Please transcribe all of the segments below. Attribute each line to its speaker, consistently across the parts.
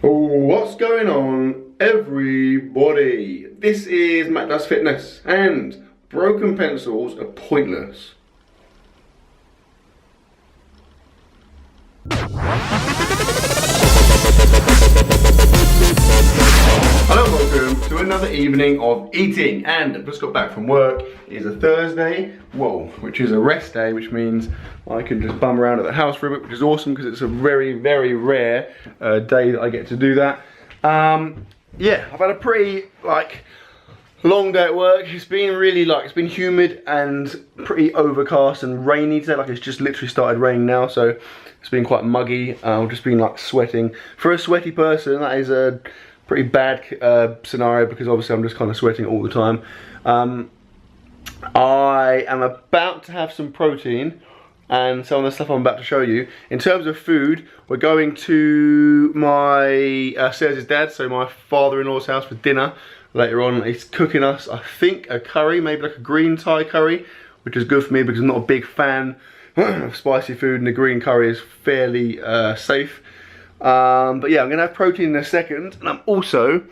Speaker 1: What's going on, everybody? This is Mattdoesfitness, and broken pencils are pointless. Hello and welcome to another evening of eating, and I've just got back from work. It is a Thursday, which is a rest day, which means I can just bum around at the house for a bit, which is awesome because it's a very, very rare day that I get to do that. Yeah, I've had a pretty long day at work. It's been really it's been humid and pretty overcast and rainy today. It's just literally started raining now, so it's been quite muggy. I've just been sweating. For a sweaty person, that is a pretty bad scenario because obviously I'm just kind of sweating all the time. I am about to have some protein and some of the stuff I'm about to show you. In terms of food, we're going to my Sarah's dad, so my father-in-law's house for dinner later on. He's cooking us, I think, a curry, maybe like a green Thai curry, which is good for me because I'm not a big fan of spicy food, and the green curry is fairly safe. But yeah, I'm gonna have protein in a second, and I'm also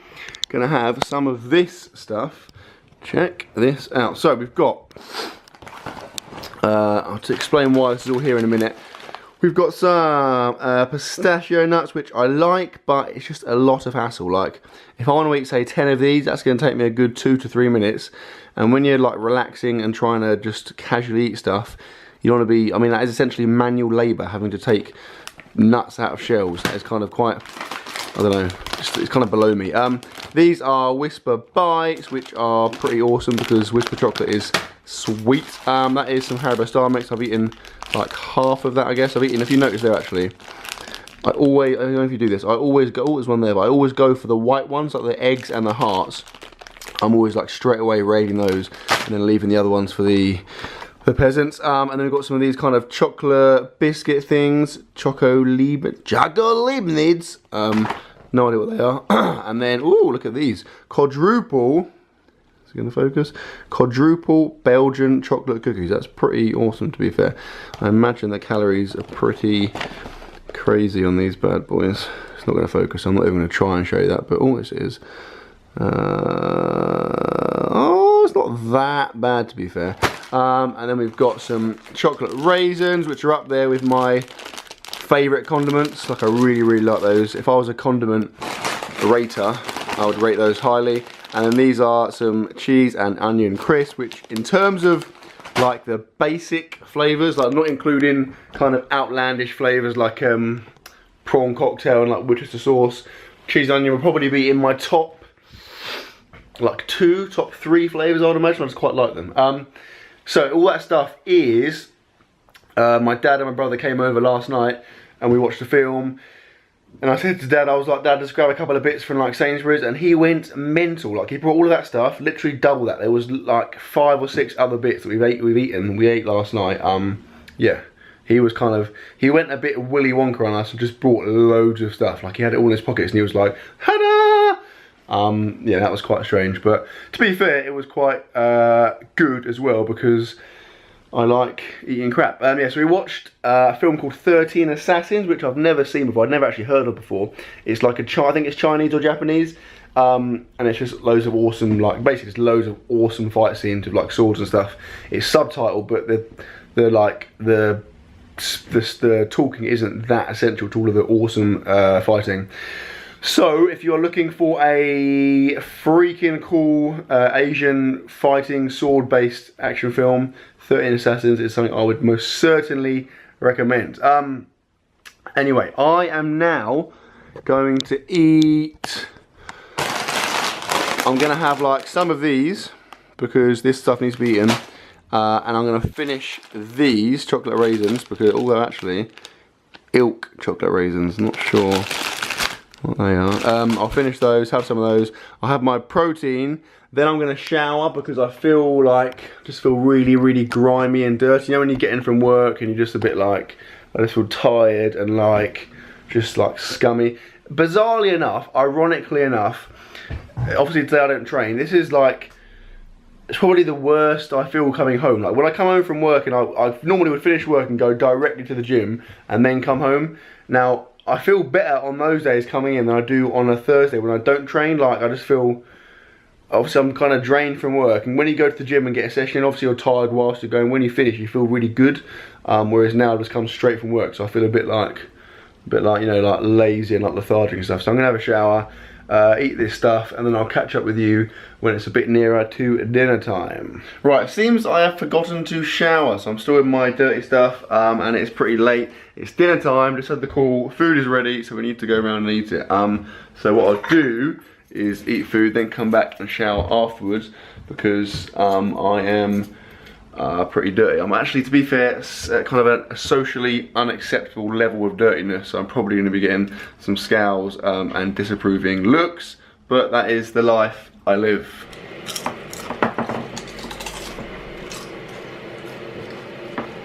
Speaker 1: gonna have some of this stuff. Check this out. So we've got, I'll explain why this is all here in a minute. We've got some pistachio nuts, which I like, but it's just a lot of hassle. If I want to eat, say, 10 of these, that's going to take me a good 2 to 3 minutes. And when you're relaxing and trying to just casually eat stuff, you don't want to be, that is essentially manual labour, having to take nuts out of shells. That is kind of quite, I don't know, it's kind of below me. These are Whisper Bites, which are pretty awesome because Whisper chocolate is sweet. That is some Haribo Star Mix. I've eaten half of that, I guess. I've eaten, if you notice there actually, I don't know if you do this, I always go, there's one there, but I always go for the white ones, like the eggs and the hearts. I'm always straight away raiding those and then leaving the other ones for the peasants. And then we've got some of these kind of chocolate biscuit things, Choco Leibniz. No idea what they are. And then, ooh, look at these. Quadruple, is it going to focus? Quadruple Belgian chocolate cookies. That's pretty awesome, to be fair. I imagine the calories are pretty crazy on these bad boys. It's not going to focus. I'm not even going to try and show you that, but all this is. Oh, it's not that bad, to be fair. And then we've got some chocolate raisins, which are up there with my favourite condiments. I really, really like those. If I was a condiment rater, I would rate those highly. And then these are some cheese and onion crisps, which in terms of the basic flavours, not including kind of outlandish flavours like prawn cocktail and Worcester sauce, cheese and onion will probably be in my top top 3 flavours, I would imagine. I just quite like them. So all that stuff is, my dad and my brother came over last night and we watched the film, and I said to Dad, I was like, Dad, just grab a couple of bits from Sainsburys, and he went mental. He brought all of that stuff, literally double that. There was 5 or 6 other bits that we ate last night. Yeah, he was he went a bit Willy Wonka on us and just brought loads of stuff. He had it all in his pockets and he was like, ta-da! Yeah, that was quite strange, but to be fair, it was quite good as well because I like eating crap. Yeah, so we watched a film called 13 Assassins, which I've never seen before. I'd never actually heard of before. It's I think it's Chinese or Japanese, and it's just loads of awesome, basically just loads of awesome fight scenes with swords and stuff. It's subtitled, but the talking isn't that essential to all of the awesome fighting. So, if you're looking for a freaking cool Asian fighting sword-based action film, 13 Assassins is something I would most certainly recommend. Anyway, I am now going to eat. I'm going to have some of these because this stuff needs to be eaten, and I'm going to finish these chocolate raisins because, although actually, ilk chocolate raisins, not sure what they are. I'll finish those, have some of those. I'll have my protein. Then I'm going to shower because I feel just feel really, really grimy and dirty. You know when you get in from work and you're just a bit I just feel tired and just scummy. Bizarrely enough, ironically enough, obviously today I don't train. This is it's probably the worst I feel coming home. When I come home from work, and I normally would finish work and go directly to the gym and then come home. Now, I feel better on those days coming in than I do on a Thursday when I don't train. Like, I just feel, obviously I'm kind of drained from work, and when you go to the gym and get a session, obviously you're tired whilst you're going. When you finish, you feel really good. Whereas now I just come straight from work, so I feel a bit like you know, like lazy and like lethargic and stuff. So I'm gonna have a shower, eat this stuff, and then I'll catch up with you when it's a bit nearer to dinner time. Right, it seems I have forgotten to shower, so I'm still in my dirty stuff, and it's pretty late. It's dinner time, just had the call, food is ready, so we need to go around and eat it. So what I'll do is eat food, then come back and shower afterwards, because I am pretty dirty. I'm actually, to be fair, kind of a socially unacceptable level of dirtiness, so I'm probably going to be getting some scowls and disapproving looks, but that is the life I live.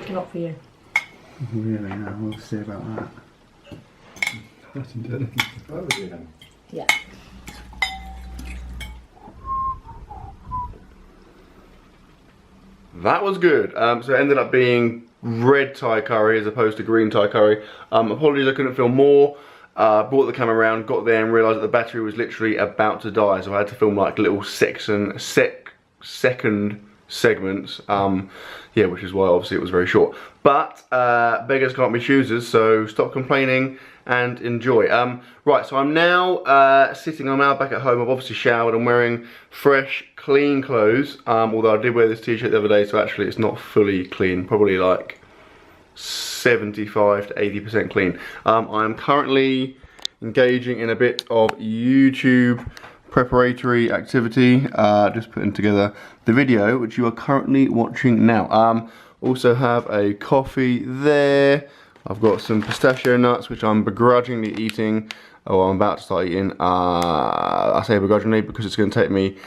Speaker 2: Not for you.
Speaker 3: Really, no, we'll see about that.
Speaker 2: Yeah.
Speaker 1: That was good. So it ended up being red Thai curry as opposed to green Thai curry. Apologies, I couldn't film more. Brought the camera around, got there and realised that the battery was literally about to die, so I had to film like little second segments. Yeah, which is why obviously it was very short. But beggars can't be choosers, so stop complaining and enjoy. Right, so I'm now I'm now back at home. I've obviously showered. I'm wearing fresh, clean clothes. Although I did wear this t-shirt the other day, so actually it's not fully clean. Probably like 75 to 80% clean. I am currently engaging in a bit of YouTube preparatory activity, just putting together the video which you are currently watching now. Also have a coffee there. I've got some pistachio nuts which I'm begrudgingly eating. Oh, I'm about to start eating. I say begrudgingly because it's going to take me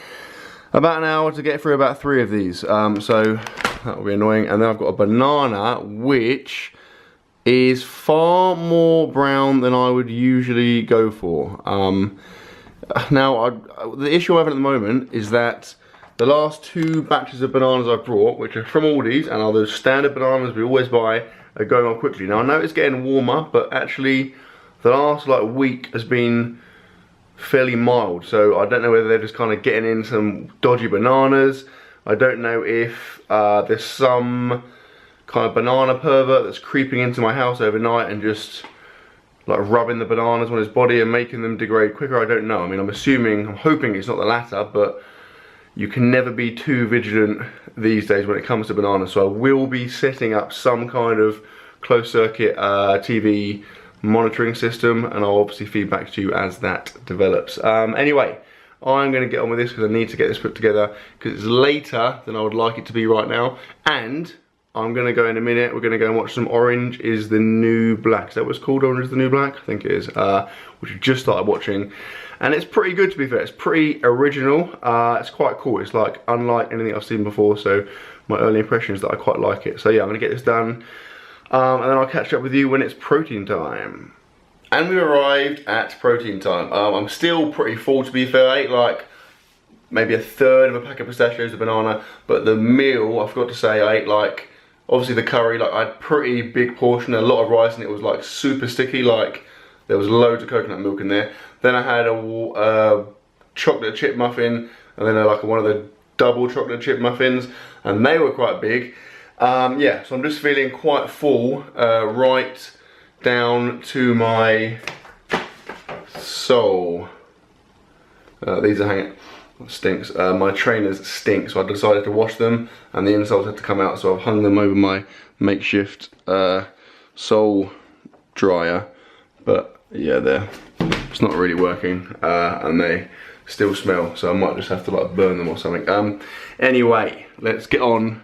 Speaker 1: about an hour to get through about 3 of these, so that will be annoying. And then I've got a banana which is far more brown than I would usually go for. Now, the issue I'm having at the moment is that the last 2 batches of bananas I've brought, which are from Aldi's and are the standard bananas we always buy, are going on quickly. Now I know it's getting warmer, but actually the last like week has been fairly mild, so I don't know whether they're just kind of getting in some dodgy bananas. I don't know if there's some kind of banana pervert that's creeping into my house overnight and just like rubbing the bananas on his body and making them degrade quicker. I don't know. I mean, I'm hoping it's not the latter, but you can never be too vigilant these days when it comes to bananas. So I will be setting up some kind of closed circuit TV monitoring system, and I'll obviously feed back to you as that develops. Anyway, I'm going to get on with this because I need to get this put together because it's later than I would like it to be right now. And I'm going to go in a minute, we're going to go and watch some Orange is the New Black. Is that what it's called, Orange is the New Black? I think it is, which I just started watching. And it's pretty good, to be fair. It's pretty original. It's quite cool. It's like unlike anything I've seen before, so my early impression is that I quite like it. So yeah, I'm going to get this done, and then I'll catch up with you when it's protein time. And we've arrived at protein time. I'm still pretty full, to be fair. I ate like maybe a third of a pack of pistachios, a banana, but the meal, I forgot to say, I ate like, obviously the curry, like I had a pretty big portion, a lot of rice, and it was like super sticky, like there was loads of coconut milk in there. Then I had a chocolate chip muffin, and then like one of the double chocolate chip muffins, and they were quite big. Yeah, so I'm just feeling quite full, right down to my soul. These are hanging, stinks. My trainers stink, so I decided to wash them, and the insoles had to come out, so I've hung them over my makeshift sole dryer. But yeah, it's not really working, and they still smell, so I might just have to like burn them or something. Anyway, let's get on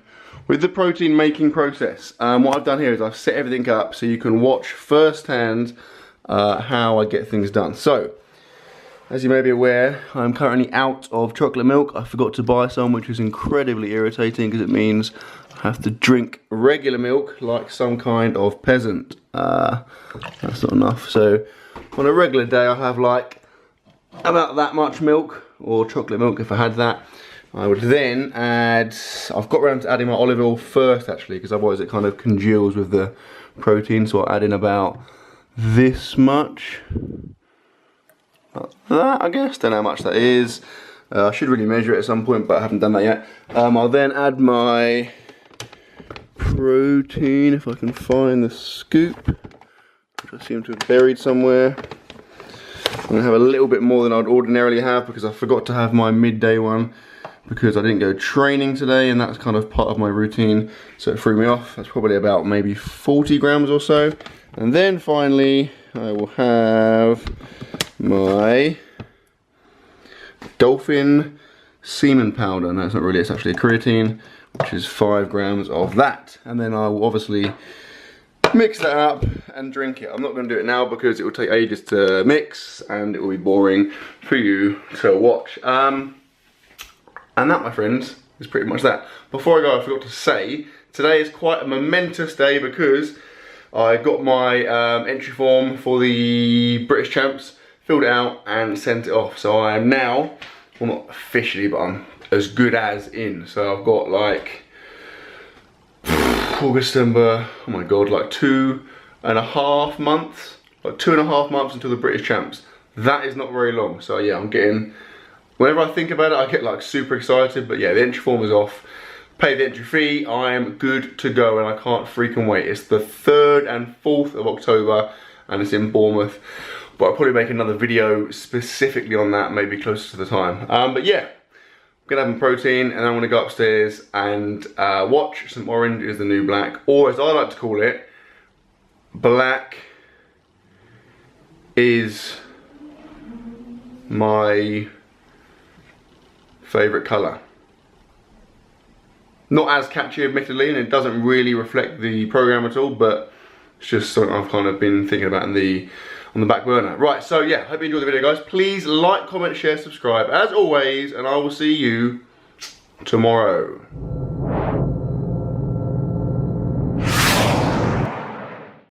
Speaker 1: with the protein making process. What I've done here is I've set everything up so you can watch firsthand how I get things done. So, as you may be aware, I'm currently out of chocolate milk. I forgot to buy some, which is incredibly irritating because it means I have to drink regular milk like some kind of peasant. That's not enough. So on a regular day I'll have like about that much milk, or chocolate milk if I had that. I would then add, I've got around to adding my olive oil first actually, because otherwise it kind of congeals with the protein, so I'll add in about this much. Like that, I guess. Don't know how much that is. I should really measure it at some point, but I haven't done that yet. I'll then add my protein, if I can find the scoop, which I seem to have buried somewhere. I'm going to have a little bit more than I'd ordinarily have because I forgot to have my midday one because I didn't go training today, and that's kind of part of my routine, so it threw me off. That's probably about maybe 40 grams or so. And then finally I will have my dolphin semen powder. No, it's not really, it's actually a creatine, which is 5 grams of that. And then I will obviously mix that up and drink it. I'm not going to do it now because it will take ages to mix and it will be boring for you to watch. And that, my friends, is pretty much that. Before I go, I forgot to say, today is quite a momentous day because I got my entry form for the British Champs, filled it out and sent it off. So I am now, well, not officially, but I'm as good as in. So I've got like August, September, oh my god, like 2.5 months. Like 2.5 months until the British Champs. That is not very long. So yeah, I'm getting, whenever I think about it, I get like super excited. But yeah, the entry form is off. Pay the entry fee, I am good to go and I can't freaking wait. It's the 3rd and 4th of October and it's in Bournemouth. But I'll probably make another video specifically on that, maybe closer to the time. But yeah, I'm gonna have my protein and then I'm gonna go upstairs and watch some Orange is the New Black, or as I like to call it, black is my favourite colour. Not as catchy, admittedly, and it doesn't really reflect the programme at all, but it's just something I've kind of been thinking about on the back burner. Right, so yeah, hope you enjoyed the video, guys. Please like, comment, share, subscribe, as always, and I will see you tomorrow.